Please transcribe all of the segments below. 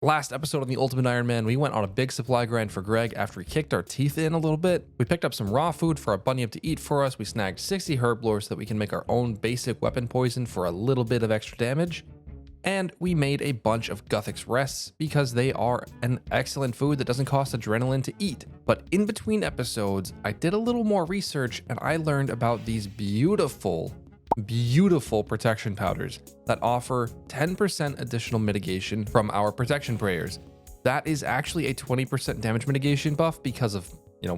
Last episode on the Ultimate Ironman, we went on a big supply grind for Greg after he kicked our teeth in a little bit. We picked up some raw food for our bunyip to eat for us. We snagged 60 herblore so that we can make our own basic weapon poison for a little bit of extra damage. And we made a bunch of Guthix rests because they are an excellent food that doesn't cost adrenaline to eat. But in between episodes, I did a little more research and I learned about these beautiful protection powders that offer 10% additional mitigation from our protection prayers. That is actually a 20% damage mitigation buff because of,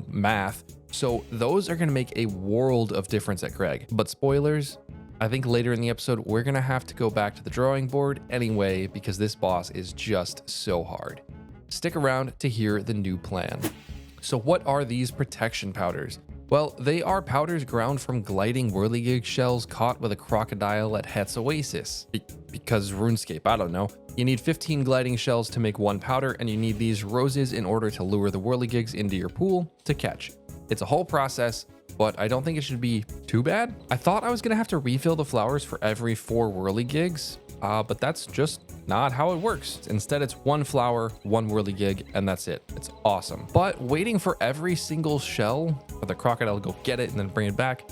math. So those are going to make a world of difference at Greg. But spoilers, I think later in the episode, we're going to have to go back to the drawing board anyway because this boss is just so hard. Stick around to hear the new plan. So what are these protection powders? Well, they are powders ground from gliding whirligig shells caught with a crocodile at Het's Oasis. Because RuneScape, I don't know. You need 15 gliding shells to make one powder, and you need these roses in order to lure the whirligigs into your pool to catch. It's a whole process, but I don't think it should be too bad. I thought I was gonna have to refill the flowers for every 4 whirligigs, but that's just not how it works. Instead, it's 1 flower, 1 whirligig, and that's it. It's awesome. But waiting for every single shell for the crocodile to go get it and then bring it back,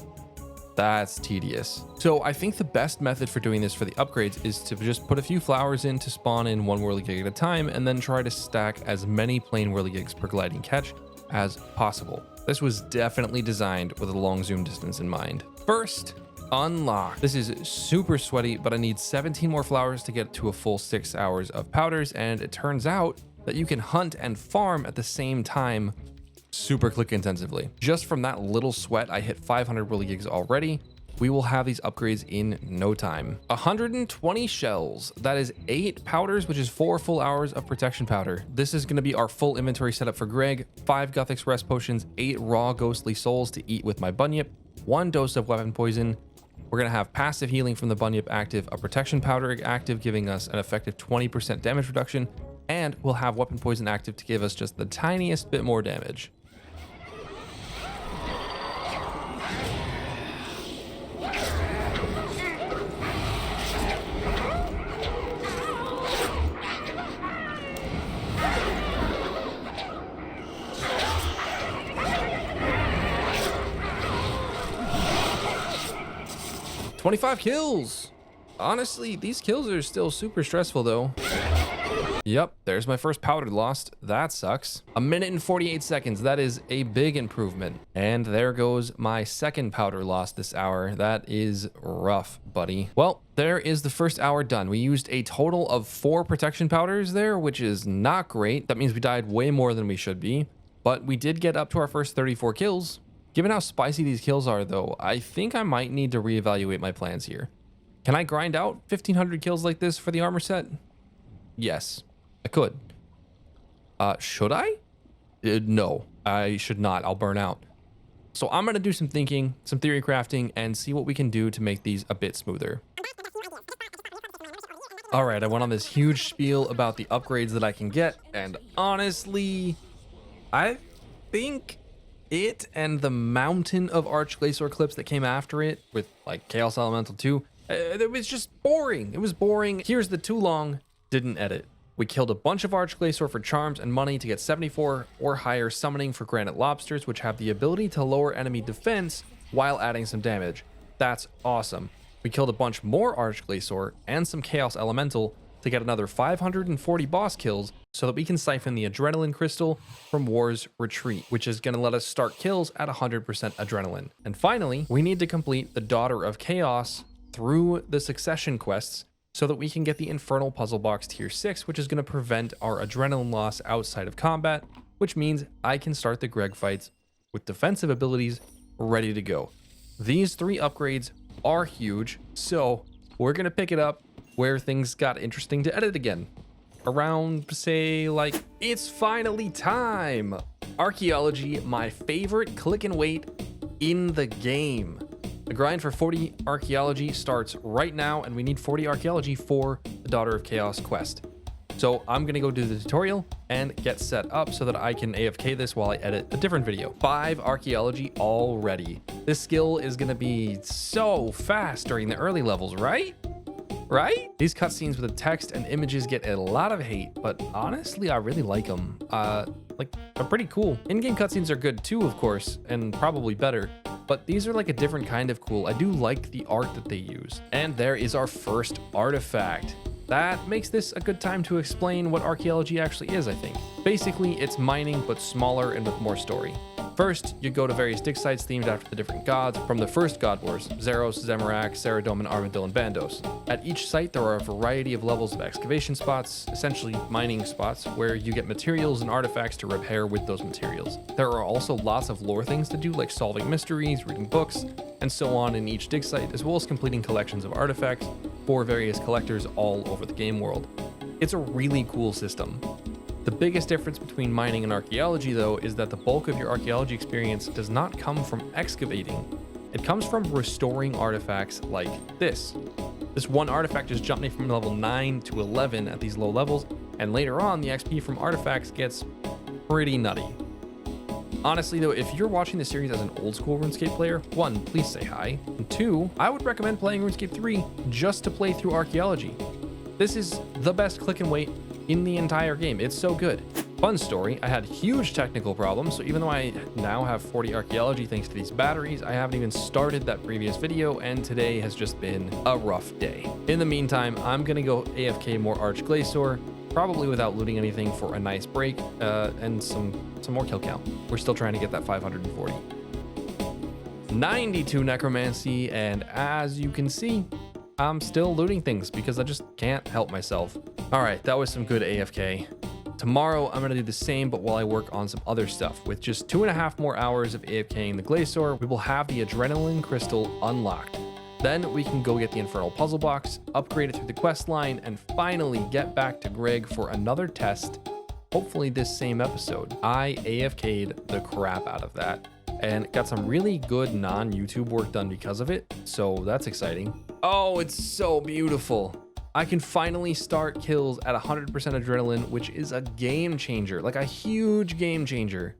that's tedious. So I think the best method for doing this for the upgrades is to just put a few flowers in to spawn in 1 whirligig at a time and then try to stack as many plain whirligigs per gliding catch as possible. This was definitely designed with a long zoom distance in mind. First, unlock. This is super sweaty, but I need 17 more flowers to get to a full 6 hours of powders, and it turns out that you can hunt and farm at the same time super click intensively. Just from that little sweat, I hit 500 whirligigs already. We will have these upgrades in no time. 120 shells. That is 8 powders, which is 4 full hours of protection powder. This is going to be our full inventory setup for Greg. 5 Guthix rest potions, 8 raw ghostly souls to eat with my bunyip, 1 dose of weapon poison. We're going to have passive healing from the bunyip active, a protection powder active, giving us an effective 20% damage reduction, and we'll have weapon poison active to give us just the tiniest bit more damage. $25 kills. Honestly, these kills are still super stressful though. Yep, there's my first powder lost. That sucks. 1 minute and 48 seconds. That is a big improvement. And there goes my second powder lost this hour. That is rough, buddy. Well, there is the first hour done. We used a total of 4 protection powders there, which is not great. That means we died way more than we should be, but we did get up to our first 34 kills. Given how spicy these kills are though, I think I might need to reevaluate my plans here. Can I grind out 1500 kills like this for the armor set? Yes, I could. Should I? No, I should not. I'll burn out. So I'm gonna do some thinking, some theory crafting, and see what we can do to make these a bit smoother. All right, I went on this huge spiel about the upgrades that I can get, and honestly, I think it and the mountain of Archglacior clips that came after it with like Chaos Elemental 2, it was just boring. It was boring. Here's the too long, didn't edit. We killed a bunch of Archglacior for charms and money to get 74 or higher summoning for granite lobsters, which have the ability to lower enemy defense while adding some damage. That's awesome. We killed a bunch more Archglacior and some Chaos Elemental to get another 540 boss kills so that we can siphon the adrenaline crystal from War's Retreat, which is going to let us start kills at 100% adrenaline. And finally, we need to complete the Daughter of Chaos through the succession quests so that we can get the Infernal Puzzle Box tier 6, which is going to prevent our adrenaline loss outside of combat, which means I can start the Greg fights with defensive abilities ready to go. These 3 upgrades are huge, so we're going to pick it up where things got interesting to edit again. Around, say, like, it's finally time! Archaeology, my favorite click and wait in the game. The grind for 40 archaeology starts right now, and we need 40 archaeology for the Daughter of Chaos quest. So I'm gonna go do the tutorial and get set up so that I can AFK this while I edit a different video. 5 archaeology already. This skill is gonna be so fast during the early levels, right? Right? These cutscenes with the text and images get a lot of hate, but honestly, I really like them. Like, they're pretty cool. In-game cutscenes are good too, of course, and probably better, but these are like a different kind of cool. I do like the art that they use. And there is our first artifact. That makes this a good time to explain what archaeology actually is, I think. Basically, it's mining, but smaller and with more story. First, you go to various dig sites themed after the different gods from the first God Wars, Zeros, Zamorak, Ceridome, and Armadil and Bandos. At each site, there are a variety of levels of excavation spots, essentially mining spots, where you get materials and artifacts to repair with those materials. There are also lots of lore things to do, like solving mysteries, reading books, and so on in each dig site, as well as completing collections of artifacts for various collectors all over the game world. It's a really cool system. The biggest difference between mining and archaeology, though, is that the bulk of your archaeology experience does not come from excavating. It comes from restoring artifacts like this. This one artifact just jumped me from level 9 to 11 at these low levels, and later on, the XP from artifacts gets pretty nutty. Honestly, though, if you're watching the series as an old school RuneScape player, 1, please say hi, and 2, I would recommend playing RuneScape 3 just to play through archaeology. This is the best click and wait in the entire game. It's so good. Fun story, I had huge technical problems, so even though I now have 40 archaeology thanks to these batteries, I haven't even started that previous video, and today has just been a rough day. In the meantime, I'm gonna go AFK more Archglacior, probably without looting anything for a nice break, and some more kill count. We're still trying to get that 540. 92 necromancy, and as you can see, I'm still looting things because I just can't help myself. All right, that was some good AFK. Tomorrow, I'm gonna do the same, but while I work on some other stuff. With just 2.5 more hours of AFKing the Glacior, we will have the Adrenaline Crystal unlocked. Then we can go get the Infernal Puzzle Box, upgrade it through the quest line, and finally get back to Greg for another test, hopefully this same episode. I AFK'd the crap out of that and got some really good non-YouTube work done because of it, so that's exciting. Oh, it's so beautiful. I can finally start kills at 100% adrenaline, which is a game changer, like a huge game changer.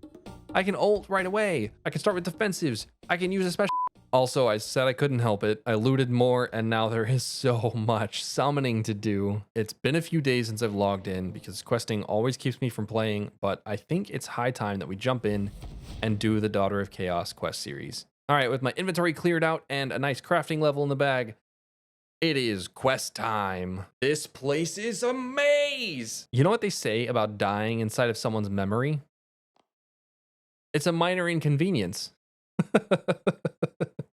I can ult right away. I can start with defensives. I can use a special. Also, I said I couldn't help it. I looted more, and now there is so much summoning to do. It's been a few days since I've logged in because questing always keeps me from playing, but I think it's high time that we jump in and do the Daughter of Chaos quest series. All right, with my inventory cleared out and a nice crafting level in the bag, it is quest time. This place is a maze. You know what they say about dying inside of someone's memory? It's a minor inconvenience.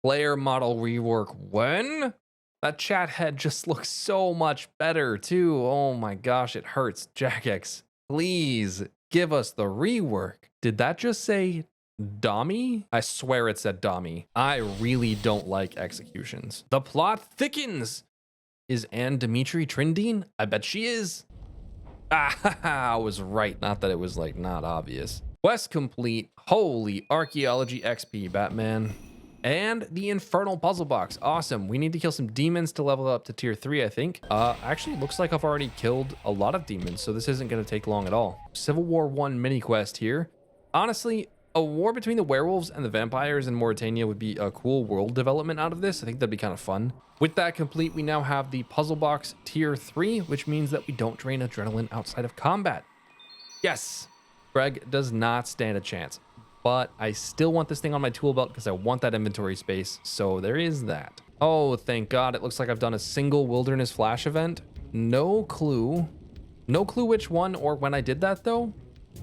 Player model rework when? That chat head just looks so much better too. Oh my gosh, it hurts. Jagex, please give us the rework. Did that just say Dommy? I swear it said Dommy. I really don't like executions. The plot thickens. Is Anne Dimitri Trindine? I bet she is. Ah, I was right. Not that it was like not obvious. Quest complete. Holy archaeology XP, Batman. And the Infernal Puzzle Box. Awesome. We need to kill some demons to level up to tier 3, I think. Actually, looks like I've already killed a lot of demons, so this isn't going to take long at all. Civil War 1 mini quest here. Honestly, a war between the werewolves and the vampires in Mauritania would be a cool world development out of this. I think that'd be kind of fun. With that complete, we now have the Puzzle Box tier 3, which means that we don't drain adrenaline outside of combat. Yes, Greg does not stand a chance. But I still want this thing on my tool belt because I want that inventory space. So there is that. Oh, thank God. It looks like I've done a single Wilderness Flash event. No clue. No clue which one or when I did that, though.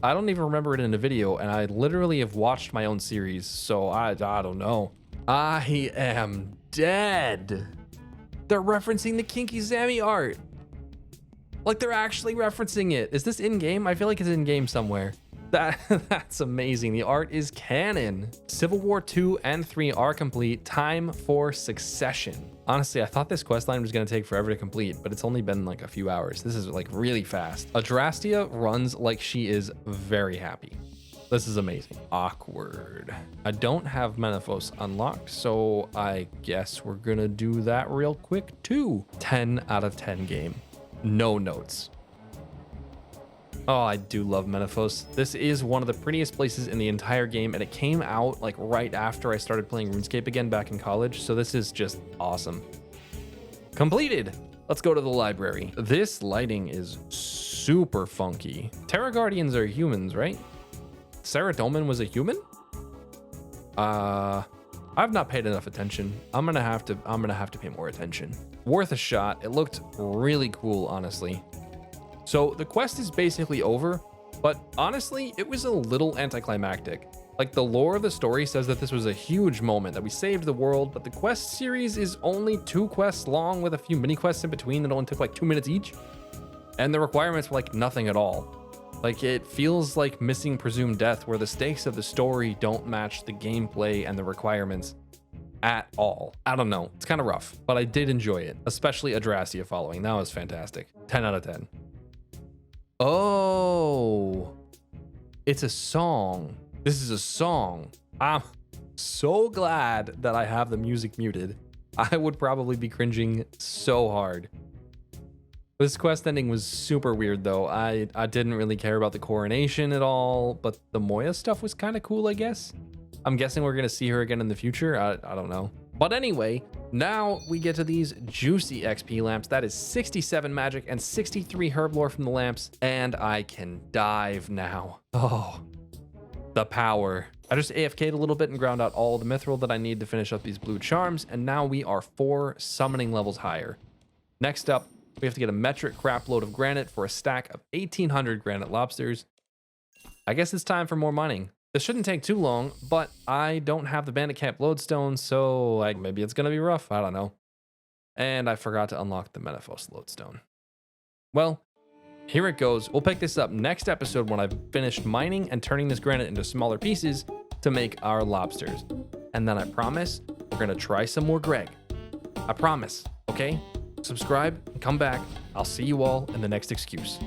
I don't even remember it in a video, and I literally have watched my own series, so I don't know. I am dead. They're referencing the Kinky Sammy art. Like, they're actually referencing it. Is this in-game? I feel like it's in-game somewhere. That's amazing. The art is canon. Civil War 2 and 3 are complete. Time for Succession. Honestly, I thought this questline was going to take forever to complete, but it's only been like a few hours. This is like really fast. Adrastia runs like she is very happy. This is amazing. Awkward. I don't have Menaphos unlocked, so I guess we're going to do that real quick too. 10 out of 10 game. No notes. Oh, I do love Menaphos. This is one of the prettiest places in the entire game, and it came out like right after I started playing RuneScape again back in college, so this is just awesome. Completed. Let's go to the library. This lighting is super funky. Terra Guardians are humans, right? Ceredomin was a human? I've not paid enough attention. I'm gonna have to pay more attention. Worth a shot. It looked really cool, honestly. So the quest is basically over, but honestly, it was a little anticlimactic. Like, the lore of the story says that this was a huge moment, that we saved the world, but the quest series is only 2 quests long with a few mini quests in between that only took like 2 minutes each. And the requirements were like nothing at all. Like, it feels like Missing Presumed Death, where the stakes of the story don't match the gameplay and the requirements at all. I don't know. It's kind of rough, but I did enjoy it, especially Adrastia following. That was fantastic. 10 out of 10. Oh, it's a song. This is a song. I'm so glad that I have the music muted. I would probably be cringing so hard. This quest ending was super weird, though. I didn't really care about the coronation at all, but the Moya stuff was kind of cool, I guess. I'm guessing we're going to see her again in the future. I don't know. But anyway, now we get to these juicy XP lamps. That is 67 magic and 63 herb lore from the lamps, and I can dive now. Oh, the power. I just AFK'd a little bit and ground out all the mithril that I need to finish up these blue charms, and now we are 4 summoning levels higher. Next up, we have to get a metric crap load of granite for a stack of 1,800 granite lobsters. I guess it's time for more mining. This shouldn't take too long, but I don't have the bandit camp lodestone, so maybe it's gonna be rough. I don't know. And I forgot to unlock the Menaphos lodestone. Well, here it goes. We'll pick this up next episode when I've finished mining and turning this granite into smaller pieces to make our lobsters. And then I promise we're gonna try some more Greg. I promise, okay? Subscribe and come back. I'll see you all in the next excuse.